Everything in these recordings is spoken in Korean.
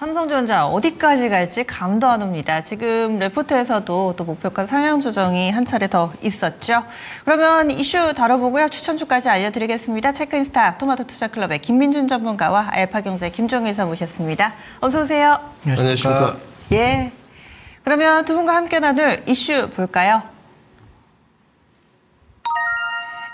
삼성전자 어디까지 갈지 감도 안 옵니다. 지금 레포트에서도 또 목표가 상향 조정이 한 차례 더 있었죠. 그러면 이슈 다뤄보고요. 추천주까지 알려드리겠습니다. 체크인스타 토마토 투자클럽의 김민준 전문가와 알파경제 김종일 사 모셨습니다. 어서 오세요. 안녕하십니까. 예. 그러면 두 분과 함께 나눌 이슈 볼까요?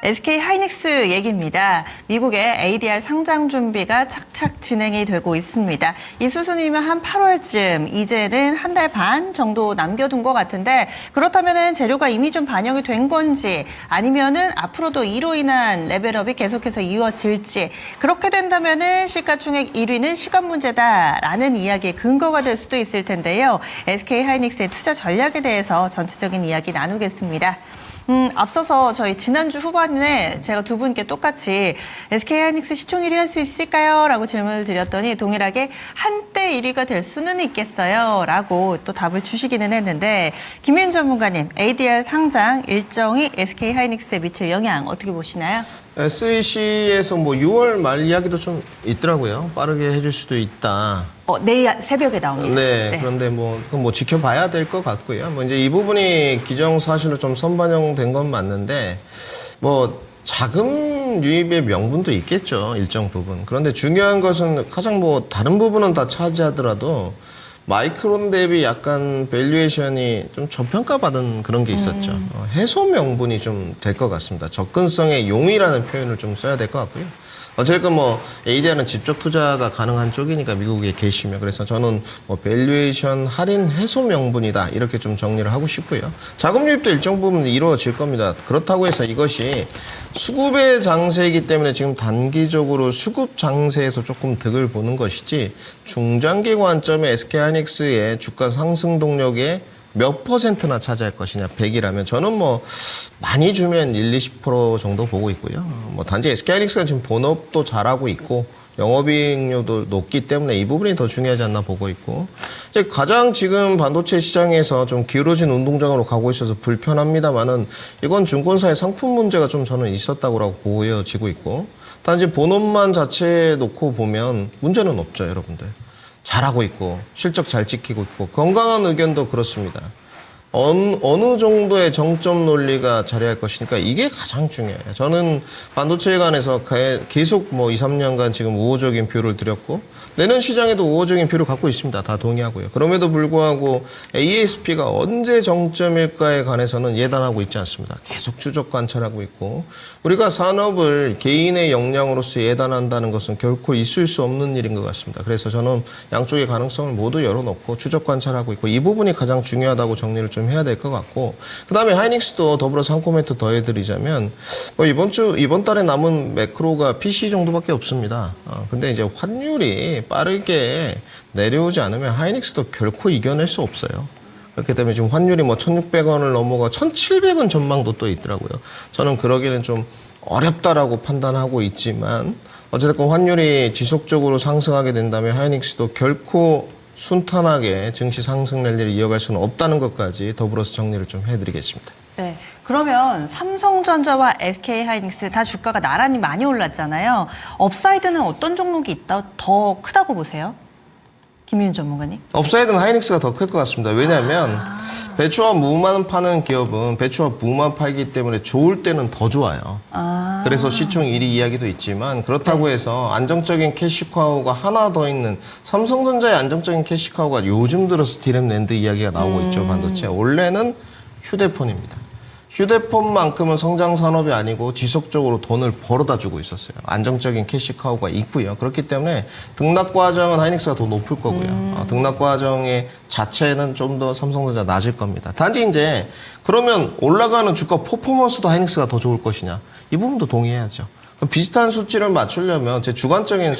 SK 하이닉스 얘기입니다. 미국의 ADR 상장 준비가 착착 진행이 되고 있습니다. 이 수순이면 한 8월쯤, 이제는 한 달 반 정도 남겨둔 것 같은데, 그렇다면은 재료가 이미 좀 반영이 된 건지, 아니면은 앞으로도 이로 인한 레벨업이 계속해서 이어질지, 그렇게 된다면은 시가총액 1위는 시간 문제다라는 이야기의 근거가 될 수도 있을 텐데요. SK 하이닉스의 투자 전략에 대해서 전체적인 이야기 나누겠습니다. 앞서서 저희 지난주 후반에 제가 두 분께 똑같이 SK 하이닉스 시총 1위 할 수 있을까요? 라고 질문을 드렸더니 동일하게 한때 1위가 될 수는 있겠어요? 라고 또 답을 주시기는 했는데, 김민준 전문가님, ADR 상장 일정이 SK 하이닉스에 미칠 영향 어떻게 보시나요? SEC에서 뭐 6월 말 이야기도 좀 있더라고요. 빠르게 해줄 수도 있다. 내일 새벽에 나옵니다. 네, 그런데 그건 뭐 지켜봐야 될 것 같고요. 뭐 이제 이 부분이 기정사실로 좀 선반영된 건 맞는데, 뭐 자금 유입의 명분도 있겠죠, 일정 부분. 그런데 중요한 것은 가장 뭐 다른 부분은 다 차지하더라도 마이크론 대비 약간 밸류에이션이 좀 저평가받은 그런 게 있었죠. 해소 명분이 좀 될 것 같습니다. 접근성의 용이라는 표현을 좀 써야 될 것 같고요. 어쨌든 뭐 ADR은 직접 투자가 가능한 쪽이니까 미국에 계시면, 그래서 저는 뭐 밸류에이션 할인 해소 명분이다 이렇게 좀 정리를 하고 싶고요. 자금 유입도 일정 부분 이루어질 겁니다. 그렇다고 해서 이것이 수급의 장세이기 때문에 지금 단기적으로 수급 장세에서 조금 득을 보는 것이지, 중장기 관점에 SK 하이닉스의 주가 상승 동력에 몇 %나 차지할 것이냐, 100이라면 저는 뭐 많이 주면 1-20% 정도 보고 있고요. 뭐 단지 SK 하이닉스가 지금 본업도 잘하고 있고 영업이익률도 높기 때문에 이 부분이 더 중요하지 않나 보고 있고, 이제 가장 지금 반도체 시장에서 좀 기울어진 운동장으로 가고 있어서 불편합니다만은 이건 증권사의 상품 문제가 좀 저는 있었다고 보여지고 있고, 단지 본업만 자체에 놓고 보면 문제는 없죠, 여러분들. 잘하고 있고 실적 잘 지키고 있고 건강한 의견도 그렇습니다. 어느 정도의 정점 논리가 자리할 것이니까 이게 가장 중요해요. 저는 반도체에 관해서 계속 뭐 2-3년간 지금 우호적인 뷰를 드렸고, 내년 시장에도 우호적인 뷰를 갖고 있습니다. 다 동의하고요. 그럼에도 불구하고 ASP가 언제 정점일까에 관해서는 예단하고 있지 않습니다. 계속 추적 관찰하고 있고, 우리가 산업을 개인의 역량으로서 예단한다는 것은 결코 있을 수 없는 일인 것 같습니다. 그래서 저는 양쪽의 가능성을 모두 열어놓고 추적 관찰하고 있고, 이 부분이 가장 중요하다고 정리를 좀 해야 될 것 같고, 그 다음에 하이닉스도 더불어서 한 코멘트 더 해드리자면, 뭐 이번 달에 남은 매크로가 PC 정도밖에 없습니다. 근데 이제 환율이 빠르게 내려오지 않으면 하이닉스도 결코 이겨낼 수 없어요. 그렇기 때문에 지금 환율이 뭐 1,600원을 넘어가 1,700원 전망도 또 있더라고요. 저는 그러기는 좀 어렵다라고 판단하고 있지만, 어쨌든 환율이 지속적으로 상승하게 된다면 하이닉스도 결코 순탄하게 증시 상승 랠리를 이어갈 수는 없다는 것까지 더불어서 정리를 좀 해드리겠습니다. 네. 그러면 삼성전자와 SK 하이닉스 다 주가가 나란히 많이 올랐잖아요. 업사이드는 어떤 종목이 더 크다고 보세요? 김민준 전문가님. 업사이드는 하이닉스가 더 클 것 같습니다. 왜냐하면 배추와 무만 파는 기업은 배추와 무만 팔기 때문에 좋을 때는 더 좋아요. 그래서 시총 1위 이야기도 있지만, 그렇다고 해서 안정적인 캐시카우가 하나 더 있는 삼성전자의 안정적인 캐시카우가 요즘 들어서 디램랜드 이야기가 나오고 있죠. 반도체. 원래는 휴대폰입니다. 휴대폰만큼은 성장 산업이 아니고 지속적으로 돈을 벌어다 주고 있었어요. 안정적인 캐시카우가 있고요. 그렇기 때문에 등락 과정은 하이닉스가 더 높을 거고요. 등락 과정의 자체는 좀 더 삼성전자 낮을 겁니다. 단지 이제 그러면 올라가는 주가 퍼포먼스도 하이닉스가 더 좋을 것이냐, 이 부분도 동의해야죠. 비슷한 수치를 맞추려면 제 주관적인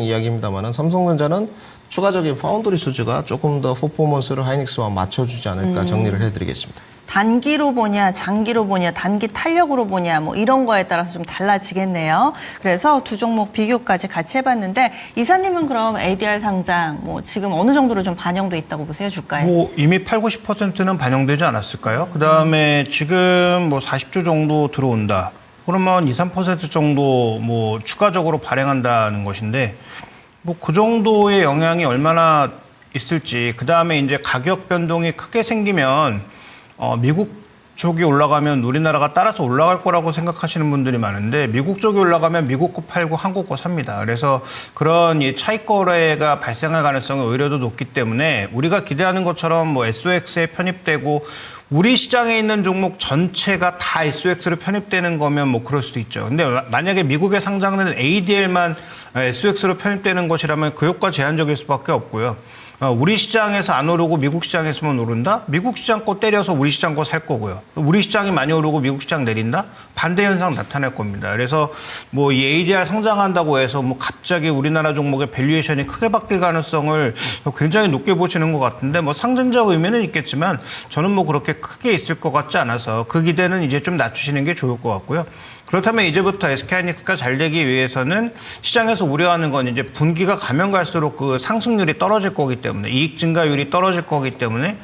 이야기입니다만은 삼성전자는 추가적인 파운드리 수주가 조금 더 퍼포먼스를 하이닉스와 맞춰주지 않을까 정리를 해드리겠습니다. 단기로 보냐, 장기로 보냐, 단기 탄력으로 보냐, 뭐 이런 거에 따라서 좀 달라지겠네요. 그래서 두 종목 비교까지 같이 해봤는데, 이사님은 그럼 ADR 상장 뭐 지금 어느 정도로 좀 반영돼 있다고 보세요, 주가에? 뭐 이미 80-90%는 반영되지 않았을까요? 그다음에 지금 뭐 40조 정도 들어온다. 그러면 2-3% 정도 뭐 추가적으로 발행한다는 것인데, 뭐 그 정도의 영향이 얼마나 있을지, 그 다음에 이제 가격 변동이 크게 생기면 미국 쪽이 올라가면 우리나라가 따라서 올라갈 거라고 생각하시는 분들이 많은데, 미국 쪽이 올라가면 미국 거 팔고 한국 거 삽니다. 그래서 그런 이 차익 거래가 발생할 가능성이 오히려 더 높기 때문에 우리가 기대하는 것처럼 뭐 SOX에 편입되고 우리 시장에 있는 종목 전체가 다 SOX로 편입되는 거면 뭐 그럴 수도 있죠. 근데 만약에 미국에 상장되는 ADR만 SOX로 편입되는 것이라면 그 효과 제한적일 수밖에 없고요. 우리 시장에서 안 오르고 미국 시장에서만 오른다? 미국 시장 거 때려서 우리 시장 거 살 거고요. 우리 시장이 많이 오르고 미국 시장 내린다? 반대 현상 나타날 겁니다. 그래서 뭐 이 ADR 성장한다고 해서 뭐 갑자기 우리나라 종목의 밸류에이션이 크게 바뀔 가능성을 굉장히 높게 보시는 것 같은데, 뭐 상징적 의미는 있겠지만 저는 뭐 그렇게 크게 있을 것 같지 않아서 그 기대는 이제 좀 낮추시는 게 좋을 것 같고요. 그렇다면 이제부터 SK하이닉스가 잘 되기 위해서는 시장에서 우려하는 건 이제 분기가 가면 갈수록 그 상승률이 떨어질 거기 때문에, 이익 증가율이 떨어질 거기 때문에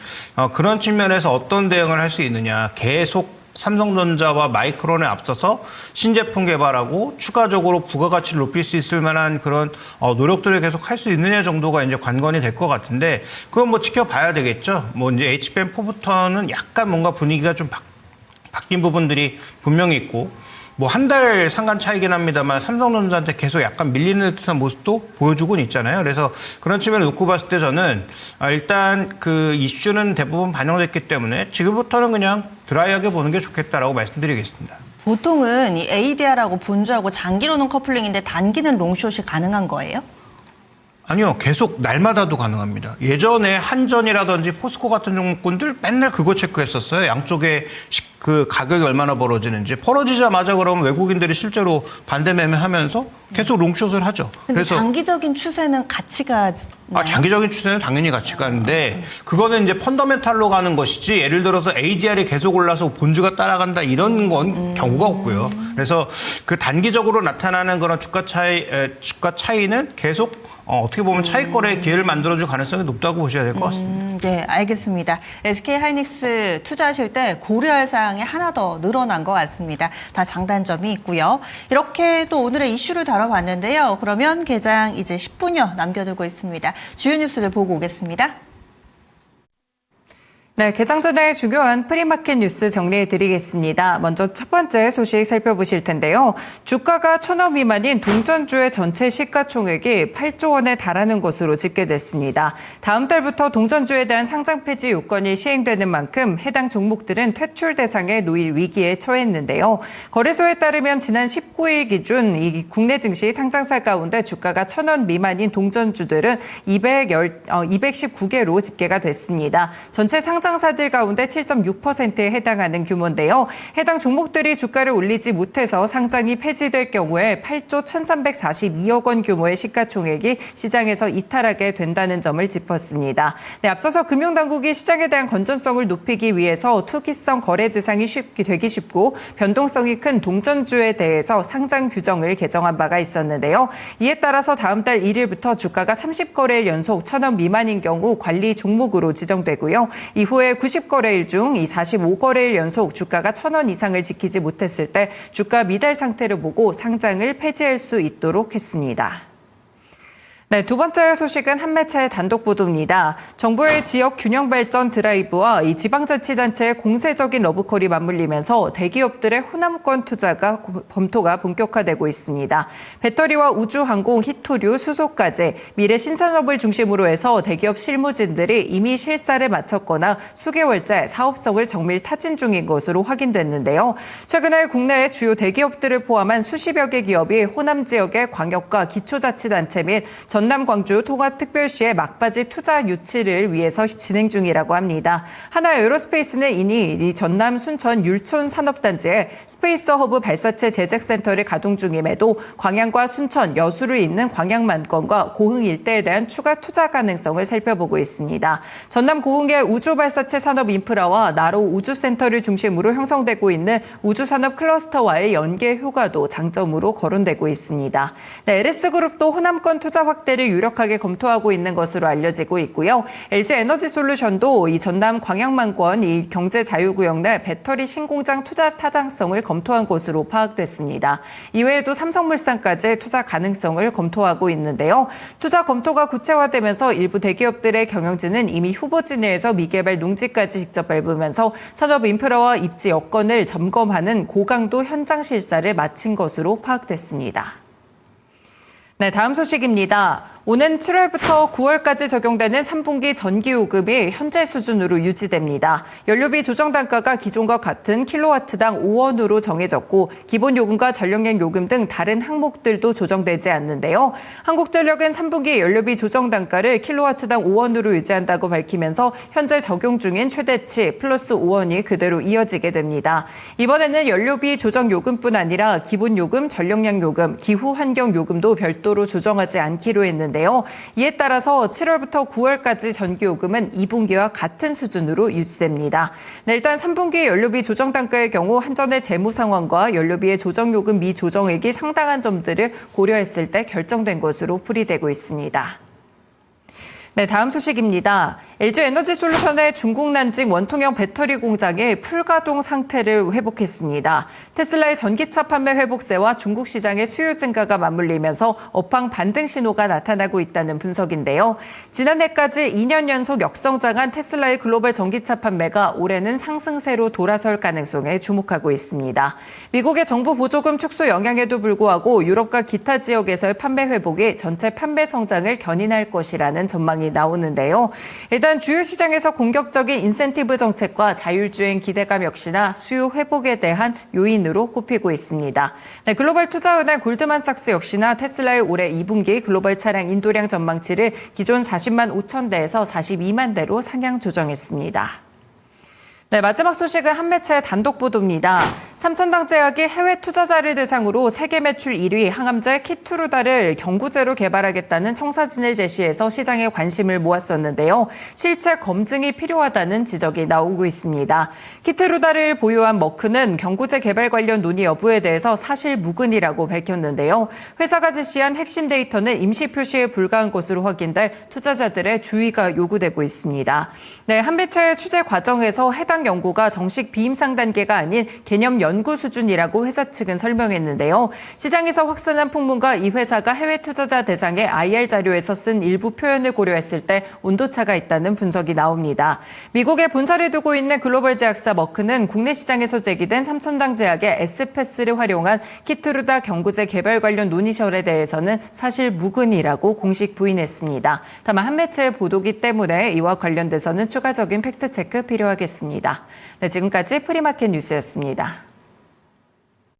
그런 측면에서 어떤 대응을 할 수 있느냐, 계속 삼성전자와 마이크론에 앞서서 신제품 개발하고 추가적으로 부가가치를 높일 수 있을 만한 그런 노력들을 계속 할 수 있느냐 정도가 이제 관건이 될 것 같은데, 그건 뭐 지켜봐야 되겠죠. 뭐 이제 HBM4부터는 약간 뭔가 분위기가 좀 바뀐 부분들이 분명히 있고, 뭐 한 달 상간 차이긴 합니다만 삼성전자한테 계속 약간 밀리는 듯한 모습도 보여주곤 있잖아요. 그래서 그런 측면을 놓고 봤을 때 저는 일단 그 이슈는 대부분 반영됐기 때문에 지금부터는 그냥 드라이하게 보는 게 좋겠다라고 말씀드리겠습니다. 보통은 이 ADR하고 본주하고 장기로는 커플링인데 단기는 롱숏이 가능한 거예요? 아니요. 계속 날마다도 가능합니다. 예전에 한전이라든지 포스코 같은 종목군들 맨날 그거 체크했었어요. 양쪽에 그 가격이 얼마나 벌어지는지. 벌어지자마자 그러면 외국인들이 실제로 반대 매매하면서 계속 롱숏을 하죠. 그래서 장기적인 추세는 같이 가나요? 장기적인 추세는 당연히 같이 가는데, 그거는 이제 펀더멘탈로 가는 것이지, 예를 들어서 ADR이 계속 올라서 본주가 따라간다 이런 건 경우가 없고요. 그래서 그 단기적으로 나타나는 그런 주가 차이는 계속 어떻게 보면 차익 거래의 기회를 만들어줄 가능성이 높다고 보셔야 될 것 같습니다. 네, 알겠습니다. SK하이닉스 투자하실 때 고려할 사항이 하나 더 늘어난 것 같습니다. 다 장단점이 있고요. 이렇게 또 오늘의 이슈를 다뤄봤는데요. 그러면 개장 이제 10분여 남겨두고 있습니다. 주요 뉴스를 보고 오겠습니다. 네, 개장 전에 중요한 프리마켓 뉴스 정리해드리겠습니다. 먼저 첫 번째 소식 살펴보실 텐데요. 주가가 1,000원 미만인 동전주의 전체 시가총액이 8조 원에 달하는 것으로 집계됐습니다. 다음 달부터 동전주에 대한 상장 폐지 요건이 시행되는 만큼 해당 종목들은 퇴출 대상에 놓일 위기에 처했는데요. 거래소에 따르면 지난 19일 기준 이 국내 증시 상장사 가운데 주가가 1,000원 미만인 동전주들은 219개로 집계가 됐습니다. 전체 상장사들 가운데 7.6%에 해당하는 규모인데요. 해당 종목들이 주가를 올리지 못해서 상장이 폐지될 경우에 8조 1,342억 원 규모의 시가총액이 시장에서 이탈하게 된다는 점을 짚었습니다. 네, 앞서서 금융당국이 시장에 대한 건전성을 높이기 위해서 투기성 거래 대상이 되기 쉽고 변동성이 큰 동전주에 대해서 상장 규정을 개정한 바가 있었는데요. 이에 따라서 다음 달 1일부터 주가가 30거래일 연속 1,000원 미만인 경우 관리 종목으로 지정되고요. 이후에 90거래일 중 이 45거래일 연속 주가가 1,000원 이상을 지키지 못했을 때 주가 미달 상태를 보고 상장을 폐지할 수 있도록 했습니다. 네, 두 번째 소식은 한매차의 단독 보도입니다. 정부의 지역 균형 발전 드라이브와 이 지방자치단체의 공세적인 러브콜이 맞물리면서 대기업들의 호남권 투자가 검토가 본격화되고 있습니다. 배터리와 우주항공, 히토류, 수소까지 미래 신산업을 중심으로 해서 대기업 실무진들이 이미 실사를 마쳤거나 수개월째 사업성을 정밀 타진 중인 것으로 확인됐는데요. 최근에 국내의 주요 대기업들을 포함한 수십여 개 기업이 호남 지역의 광역과 기초자치단체 및 전남 광주 통합특별시의 막바지 투자 유치를 위해서 진행 중이라고 합니다. 하나 에어로스페이스는 이니 이 전남 순천 율촌 산업단지에 스페이스 허브 발사체 제작센터를 가동 중임에도 광양과 순천, 여수를 잇는 광양만권과 고흥 일대에 대한 추가 투자 가능성을 살펴보고 있습니다. 전남 고흥의 우주발사체 산업 인프라와 나로 우주센터를 중심으로 형성되고 있는 우주산업 클러스터와의 연계 효과도 장점으로 거론되고 있습니다. 네, LS그룹도 호남권 투자 확대 확대를 유력하게 검토하고 있는 것으로 알려지고 있고요. LG 에너지솔루션도 이 전남 광양만권 이 경제 자유구역 내 배터리 신공장 투자 타당성을 검토한 것으로 파악됐습니다. 이외에도 삼성물산까지 투자 가능성을 검토하고 있는데요. 투자 검토가 구체화되면서 일부 대기업들의 경영진은 이미 후보지 내에서 미개발 농지까지 직접 밟으면서 산업 인프라와 입지 여건을 점검하는 고강도 현장 실사를 마친 것으로 파악됐습니다. 네, 다음 소식입니다. 오는 7월부터 9월까지 적용되는 3분기 전기요금이 현재 수준으로 유지됩니다. 연료비 조정 단가가 기존과 같은 킬로와트당 5원으로 정해졌고 기본요금과 전력량 요금 등 다른 항목들도 조정되지 않는데요. 한국전력은 3분기 연료비 조정 단가를 킬로와트당 5원으로 유지한다고 밝히면서 현재 적용 중인 최대치 플러스 5원이 그대로 이어지게 됩니다. 이번에는 연료비 조정 요금뿐 아니라 기본요금, 전력량 요금, 기후환경 요금도 별도로 조정하지 않기로 했는데 이에 따라서 7월부터 9월까지 전기요금은 2분기와 같은 수준으로 유지됩니다. 네, 일단 3분기 연료비 조정 단가의 경우 한전의 재무 상황과 연료비의 조정요금 미조정액이 상당한 점들을 고려했을 때 결정된 것으로 풀이되고 있습니다. 네, 다음 소식입니다. LG 에너지솔루션의 중국 난징 원통형 배터리 공장의 풀가동 상태를 회복했습니다. 테슬라의 전기차 판매 회복세와 중국 시장의 수요 증가가 맞물리면서 업황 반등 신호가 나타나고 있다는 분석인데요. 지난해까지 2년 연속 역성장한 테슬라의 글로벌 전기차 판매가 올해는 상승세로 돌아설 가능성에 주목하고 있습니다. 미국의 정부 보조금 축소 영향에도 불구하고 유럽과 기타 지역에서의 판매 회복이 전체 판매 성장을 견인할 것이라는 전망이 나오는데요. 일단 주요 시장에서 공격적인 인센티브 정책과 자율주행 기대감 역시나 수요 회복에 대한 요인으로 꼽히고 있습니다. 네, 글로벌 투자은행 골드만삭스 역시나 테슬라의 올해 2분기 글로벌 차량 인도량 전망치를 기존 40만 5천 대에서 42만 대로 상향 조정했습니다. 네, 마지막 소식은 한 매체의 단독 보도입니다. 삼천당제약이 해외 투자자를 대상으로 세계 매출 1위 항암제 키투루다를 경구제로 개발하겠다는 청사진을 제시해서 시장에 관심을 모았었는데요. 실체 검증이 필요하다는 지적이 나오고 있습니다. 키투루다를 보유한 머크는 경구제 개발 관련 논의 여부에 대해서 사실 무근이라고 밝혔는데요. 회사가 제시한 핵심 데이터는 임시 표시에 불과한 것으로 확인돼 투자자들의 주의가 요구되고 있습니다. 네, 한 매체의 취재 과정에서 해당 연구가 정식 비임상 단계가 아닌 개념 연구 수준이라고 회사 측은 설명했는데요. 시장에서 확산한 풍문과 이 회사가 해외 투자자 대상의 IR 자료에서 쓴 일부 표현을 고려했을 때 온도차가 있다는 분석이 나옵니다. 미국에 본사를 두고 있는 글로벌 제약사 머크는 국내 시장에서 제기된 삼천당 제약의 S패스를 활용한 키투루다 경구제 개발 관련 논의설에 대해서는 사실 무근이라고 공식 부인했습니다. 다만 한 매체의 보도기 때문에 이와 관련돼서는 추가적인 팩트체크 필요하겠습니다. 네, 지금까지 프리마켓 뉴스였습니다.